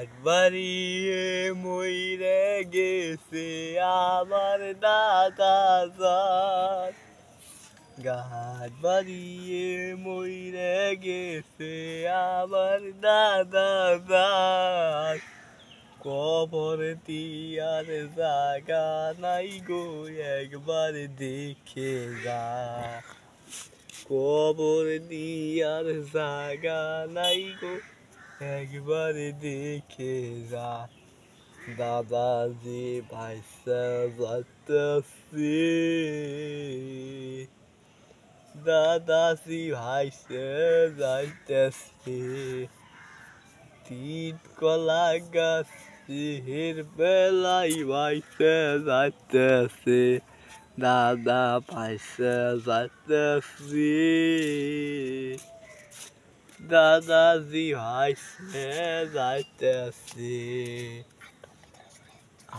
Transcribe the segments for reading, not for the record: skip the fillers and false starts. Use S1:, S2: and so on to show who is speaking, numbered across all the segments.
S1: ঘাট বাড়িয়ে মইরে গেছে আমার দাদা যান। ঘাট বাড়িয়ে মইরে গেছে আমার দাদা যান। কবর দিয়ার জাগা নাই গো একবার দেখে যা। কবর দিয়ার জাগা নাই গো একবার দেখে যা। দাদাজি ভাইসা যাইতেছে, দাদাজি ভাইসা যাইতেছে। তিন কলা গাছের বেলায় ভাইসা যাইতেছে, দাদা ভাইসা যাইতেছে। দাদাজি ভাইসা যাইতেছে।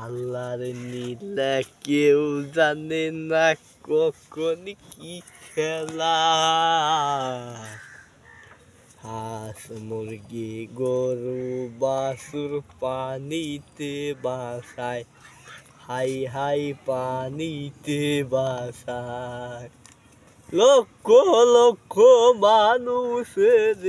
S1: আল্লাহর নীলা কেউ জানে না কখন কি খেলা। হাঁস মুরগি গরু বাছুর পানিতে বাসায়, হাই হাই পানিতে বাসায়। লক্ষ লক্ষ মানুষের,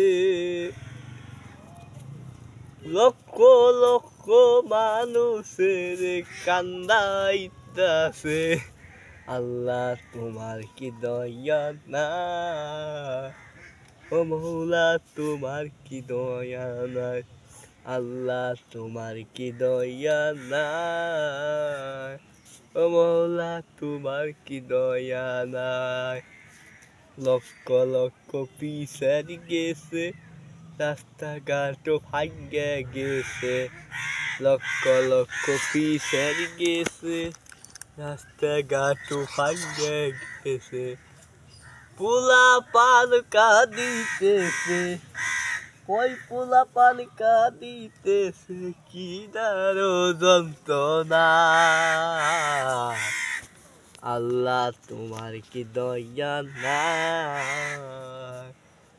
S1: লক্ষ লক্ষ মানুষের কান্দাইতাছে। আল্লাহ তোমার কি দয়া নাই, ও মৌলা তোমার কি দয়া নাই। আল্লাহ তোমার কি দয়া নাই, ও মৌলা তোমার কি দয়া নাই। লক্ষ লক্ষ পিসার গেছে, রাস্তাঘাট ভাঙ্গে গেছে। লক্ষ লক্ষ পিসার গেছে, রাস্তাঘাট ভাঙ্গে গেছে। পোলা পান কাঁদিতেছে, ওই পোলা পান কাঁদিতেছে, কি দারো যন্ত্রণা। আল্লাহ তোমার কি দয়া নাই,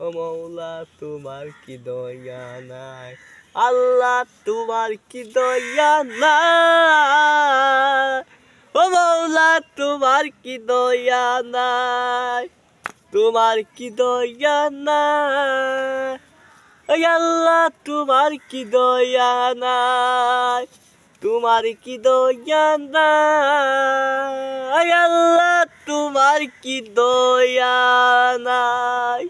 S1: ও মৌলা তোমার কি দয়া নাই। আল্লাহ তোমার কি দয়া নাই, ও মৌলা তোমার কি দয়া নাই। তোমার কি দয়া নাই, আল্লাহ তোমার কি দয়া নাই। তোমার কি দয়া নাই, আল্লাহ তোমার কি দয়া নাই।